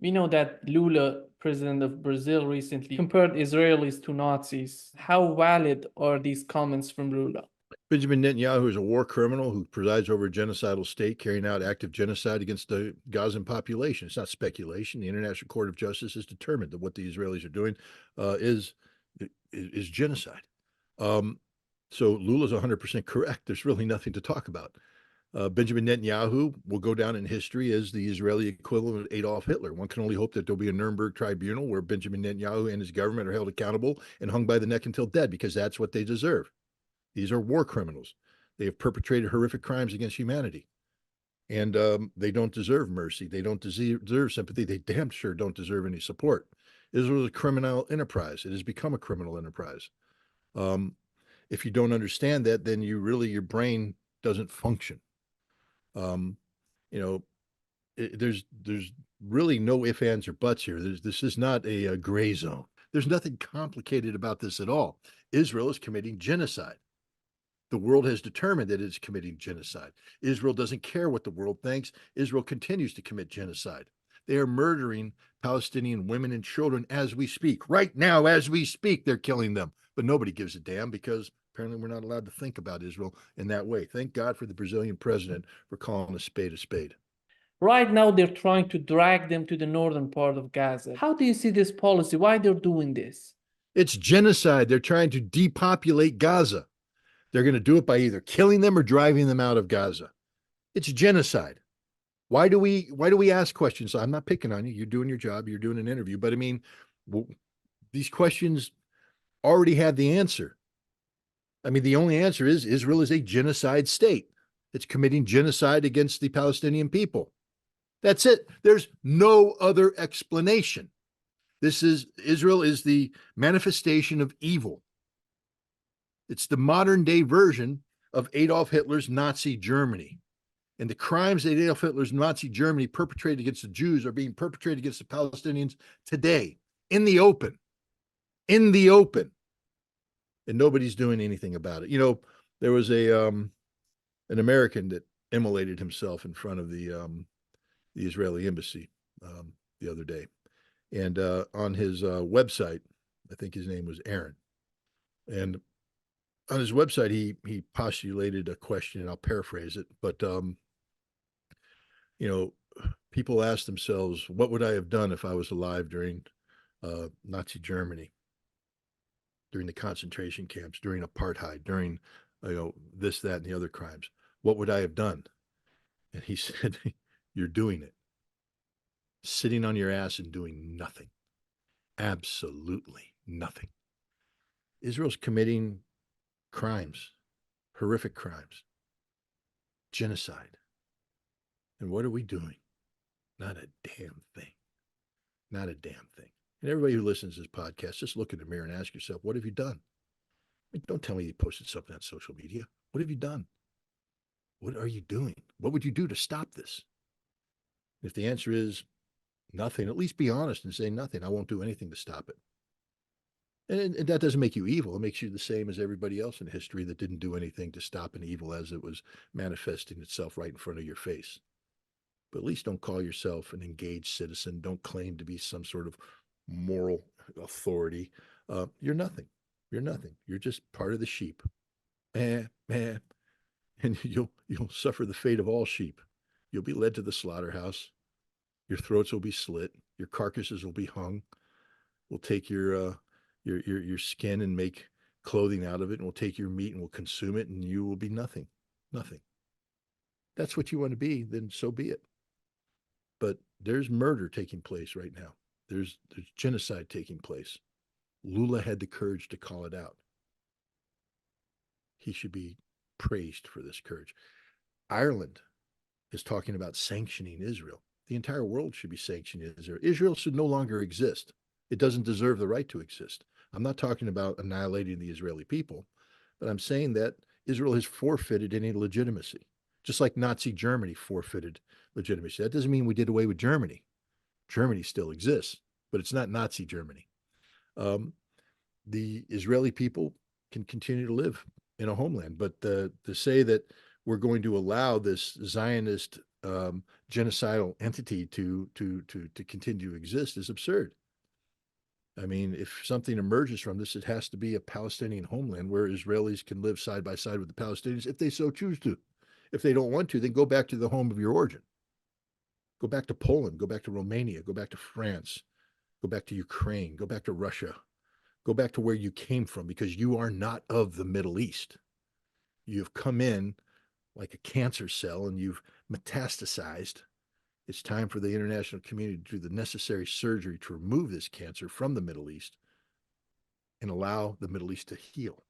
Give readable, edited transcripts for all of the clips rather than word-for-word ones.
We know that Lula, president of Brazil, recently compared Israelis to Nazis. How valid are these comments from Lula? Benjamin Netanyahu is a war criminal who presides over a genocidal state carrying out active genocide against the Gazan population. It's not speculation. The International Court of Justice has determined that what the Israelis are doing is genocide. Um, so Lula's 100% correct. There's really nothing to talk about. Benjamin Netanyahu will go down in history as the Israeli equivalent of Adolf Hitler. One can only hope that there'll be a Nuremberg tribunal where Benjamin Netanyahu and his government are held accountable and hung by the neck until dead, because that's what they deserve. These are war criminals. They have perpetrated horrific crimes against humanity. And they don't deserve mercy. They don't deserve sympathy. They damn sure don't deserve any support. Israel is a criminal enterprise. It has become a criminal enterprise. Um, if you don't understand that, then your brain doesn't function. Um, you know, there's really no ifs, ands, or buts here. This is not a gray zone. There's nothing complicated about this at all. Israel is committing genocide. The world has determined that it's committing genocide. Israel doesn't care what the world thinks. Israel continues to commit genocide. They are murdering Palestinian women and children as we speak. Right now, as we speak, they're killing them. But nobody gives a damn, because apparently we're not allowed to think about Israel in that way. Thank God for the Brazilian president for calling a spade a spade. Right now, they're trying to drag them to the northern part of Gaza. How do you see this policy? Why they're doing this? It's genocide. They're trying to depopulate Gaza. They're going to do it by either killing them or driving them out of Gaza. It's genocide. Why do we ask questions? I'm not picking on you. You're doing your job. You're doing an interview. But I mean, these questions already have the answer. I mean, the only answer is Israel is a genocide state. It's committing genocide against the Palestinian people. That's it. There's no other explanation. Israel is the manifestation of evil. It's the modern day version of Adolf Hitler's Nazi Germany. And the crimes that Adolf Hitler's Nazi Germany perpetrated against the Jews are being perpetrated against the Palestinians today, in the open. In the open. And nobody's doing anything about it. You know, there was an American that immolated himself in front of the Israeli embassy the other day. And on his website, I think his name was Aaron. And on his website, he postulated a question, and I'll paraphrase it, but you know, people ask themselves, what would I have done if I was alive during Nazi Germany, during the concentration camps, during apartheid, during this, that, and the other crimes? What would I have done? And he said, you're doing it. Sitting on your ass and doing nothing. Absolutely nothing. Israel's committing crimes, horrific crimes, genocide. And what are we doing? Not a damn thing. Not a damn thing. And everybody who listens to this podcast, just look in the mirror and ask yourself, what have you done? I mean, don't tell me you posted something on social media. What have you done? What are you doing? What would you do to stop this? If the answer is nothing, at least be honest and say nothing. I won't do anything to stop it. And that doesn't make you evil. It makes you the same as everybody else in history that didn't do anything to stop an evil as it was manifesting itself right in front of your face. But at least don't call yourself an engaged citizen. Don't claim to be some sort of moral authority. You're nothing. You're nothing. You're just part of the sheep. And you'll suffer the fate of all sheep. You'll be led to the slaughterhouse. Your throats will be slit. Your carcasses will be hung. We'll take your skin and make clothing out of it, and we'll take your meat and we'll consume it, and you will be nothing. Nothing. That's what you want to be, then so be it. But there's murder taking place right now. There's genocide taking place. Lula had the courage to call it out. He should be praised for this courage. Ireland is talking about sanctioning Israel. The entire world should be sanctioning Israel. Israel should no longer exist. It doesn't deserve the right to exist. I'm not talking about annihilating the Israeli people, but I'm saying that Israel has forfeited any legitimacy, just like Nazi Germany forfeited legitimacy. That doesn't mean we did away with Germany. Germany still exists, but it's not Nazi Germany. The Israeli people can continue to live in a homeland, but to say that we're going to allow this Zionist genocidal entity to continue to exist is absurd. I mean, if something emerges from this, it has to be a Palestinian homeland where Israelis can live side by side with the Palestinians if they so choose to. If they don't want to, then go back to the home of your origin. Go back to Poland, go back to Romania, go back to France, go back to Ukraine, go back to Russia, go back to where you came from, because you are not of the Middle East. You've come in like a cancer cell and you've metastasized. It's time for the international community to do the necessary surgery to remove this cancer from the Middle East and allow the Middle East to heal.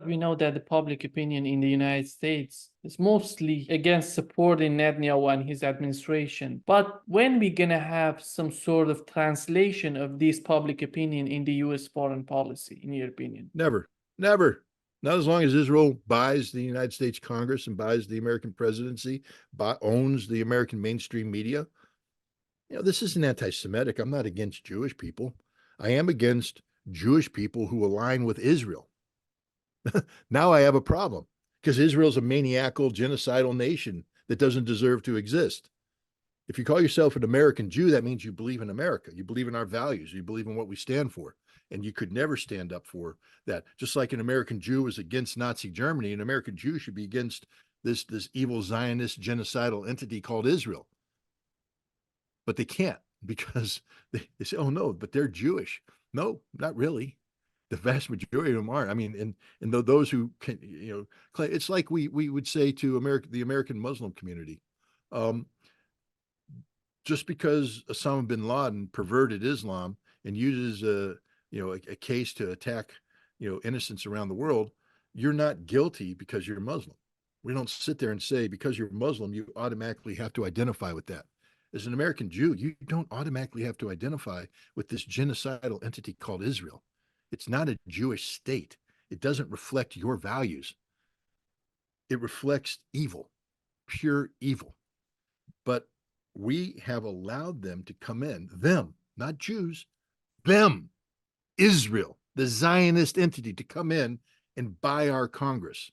We know that the public opinion in the United States is mostly against supporting Netanyahu and his administration. But when we gonna have some sort of translation of this public opinion in the US foreign policy, in your opinion? Never, never. Not as long as Israel buys the United States Congress and buys the American presidency, owns the American mainstream media. You know, this isn't anti-Semitic. I'm not against Jewish people. I am against Jewish people who align with Israel. Now I have a problem because Israel's a maniacal, genocidal nation that doesn't deserve to exist. If you call yourself an American Jew, that means you believe in America. You believe in our values. You believe in what we stand for. And you could never stand up for that. Just like an American Jew is against Nazi Germany, an American Jew should be against this evil Zionist genocidal entity called Israel. But they can't, because they say, oh no, but they're Jewish. No, not really. The vast majority of them aren't. I mean, and those who can, claim, it's like we would say to the American Muslim community, just because Osama bin Laden perverted Islam and uses a case to attack innocents around the world, you're not guilty because you're Muslim. We don't sit there and say because you're Muslim you automatically have to identify with that. As an American Jew, you don't automatically have to identify with this genocidal entity called Israel. It's not a Jewish state. It doesn't reflect your values. It reflects evil, pure evil. But we have allowed them to come in, them, not Jews, them, Israel, the Zionist entity, to come in and buy our Congress.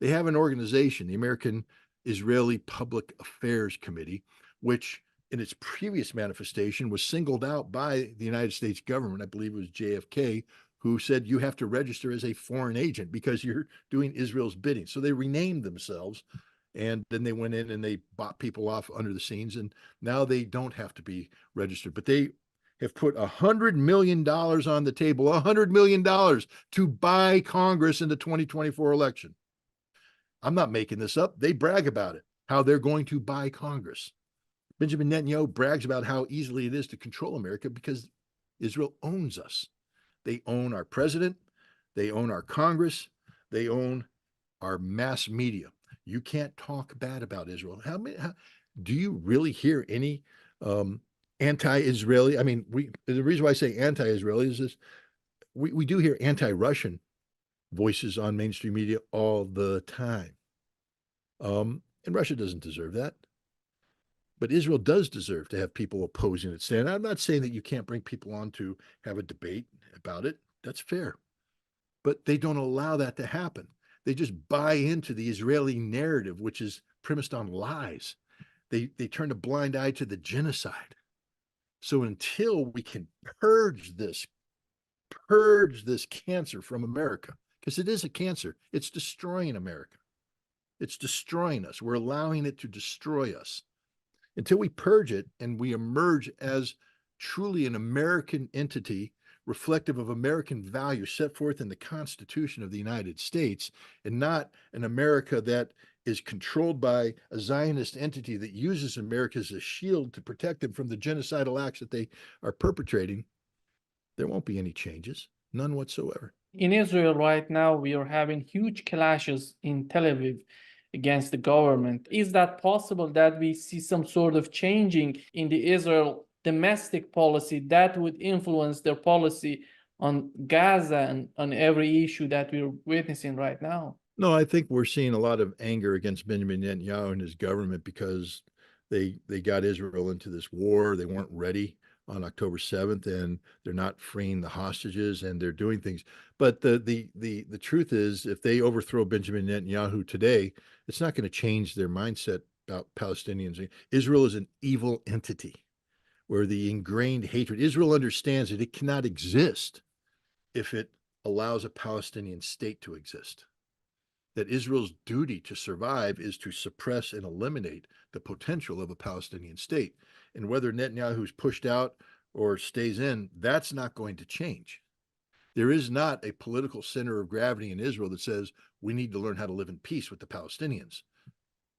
They have an organization, the American Israeli Public Affairs Committee, which in its previous manifestation was singled out by the United States government. I believe it was JFK, who said you have to register as a foreign agent because you're doing Israel's bidding. So they renamed themselves, and then they went in and they bought people off under the scenes, and now they don't have to be registered. But they have put $100 million on the table, $100 million to buy Congress in the 2024 election. I'm not making this up. They brag about it, how they're going to buy Congress. Benjamin Netanyahu brags about how easily it is to control America because Israel owns us. They own our president. They own our Congress. They own our mass media. You can't talk bad about Israel. Do you really hear any anti-Israeli? I mean, the reason why I say anti-Israeli is this: we do hear anti-Russian voices on mainstream media all the time. And Russia doesn't deserve that. But Israel does deserve to have people opposing its stand. I'm not saying that you can't bring people on to have a debate about it. That's fair. But they don't allow that to happen. They just buy into the Israeli narrative, which is premised on lies. They turn a blind eye to the genocide. So until we can purge this cancer from America, because it is a cancer, it's destroying America. It's destroying us. We're allowing it to destroy us. Until we purge it and we emerge as truly an American entity reflective of American values set forth in the Constitution of the United States, and not an America that is controlled by a Zionist entity that uses America as a shield to protect them from the genocidal acts that they are perpetrating, there won't be any changes, none whatsoever. In Israel right now, we are having huge clashes in Tel Aviv against the government. Is that possible that we see some sort of changing in the Israel domestic policy that would influence their policy on Gaza and on every issue that we're witnessing right now? No, I think we're seeing a lot of anger against Benjamin Netanyahu and his government because they got Israel into this war. They weren't ready on October 7th, and they're not freeing the hostages, and they're doing things. But the truth is, if they overthrow Benjamin Netanyahu today, it's not going to change their mindset about Palestinians. Israel is an evil entity where the ingrained hatred, Israel understands that it cannot exist if it allows a Palestinian state to exist. That Israel's duty to survive is to suppress and eliminate the potential of a Palestinian state. And whether Netanyahu's pushed out or stays in, that's not going to change. There is not a political center of gravity in Israel that says we need to learn how to live in peace with the Palestinians.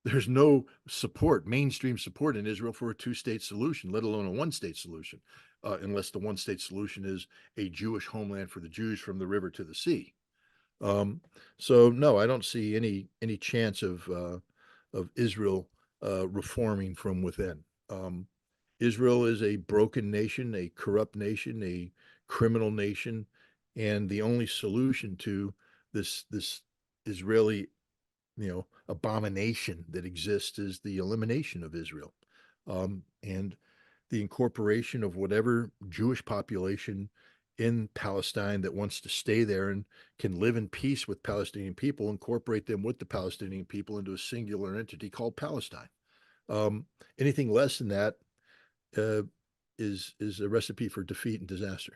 There's no support, mainstream support in Israel for a two-state solution, let alone a one-state solution, unless the one-state solution is a Jewish homeland for the Jews from the river to the sea. So no, I don't see any chance of Israel reforming from within. Israel is a broken nation, a corrupt nation, a criminal nation, and the only solution to this Israeli, abomination that exists is the elimination of Israel, and the incorporation of whatever Jewish population in Palestine that wants to stay there and can live in peace with Palestinian people, incorporate them with the Palestinian people into a singular entity called Palestine. Anything less than that is a recipe for defeat and disaster.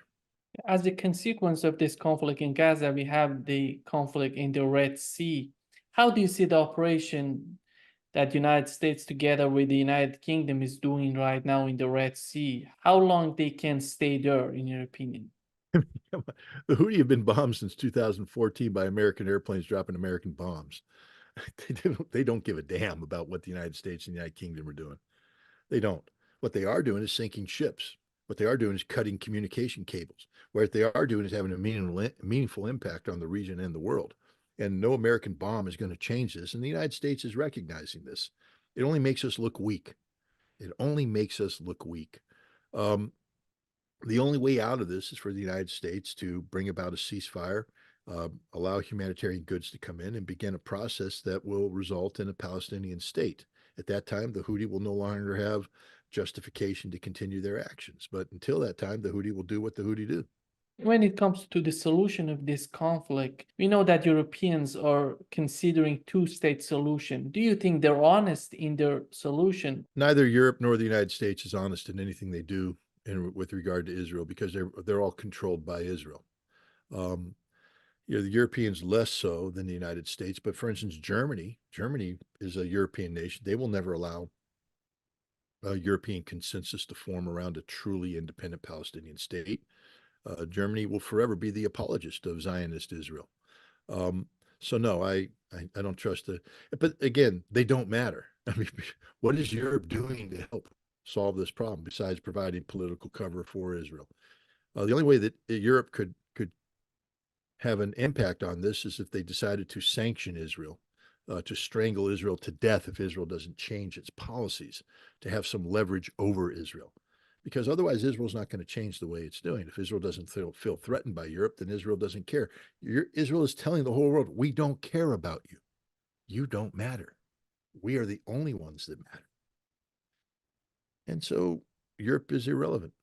As a consequence of this conflict in Gaza, we have the conflict in the Red Sea. How do you see the operation that the United States together with the United Kingdom is doing right now in the Red Sea? How long they can stay there, in your opinion? The Houthi have been bombed since 2014 by American airplanes dropping American bombs. They don't give a damn about what the United States and the United Kingdom are doing. They don't. What they are doing is sinking ships. What they are doing is cutting communication cables. What they are doing is having a meaningful impact on the region and the world. And no American bomb is going to change this. And the United States is recognizing this. It only makes us look weak. It only makes us look weak. The only way out of this is for the United States to bring about a ceasefire, allow humanitarian goods to come in, and begin a process that will result in a Palestinian state. At that time, the Houthi will no longer have justification to continue their actions. But until that time, the Houthi will do what the Houthi do. When it comes to the solution of this conflict, we know that Europeans are considering two-state solution. Do you think they're honest in their solution? Neither Europe nor the United States is honest in anything they do with regard to Israel, because they're all controlled by Israel. The Europeans less so than the United States, but for instance, Germany is a European nation. They will never allow a European consensus to form around a truly independent Palestinian state. Germany will forever be the apologist of Zionist Israel. So no, I don't trust but again, they don't matter. I mean, what is Europe doing to help solve this problem besides providing political cover for Israel? The only way that Europe could have an impact on this is if they decided to sanction Israel, to strangle Israel to death if Israel doesn't change its policies, to have some leverage over Israel. Because otherwise, Israel's not going to change the way it's doing. If Israel doesn't feel threatened by Europe, then Israel doesn't care. Israel is telling the whole world, we don't care about you. You don't matter. We are the only ones that matter. And so Europe is irrelevant.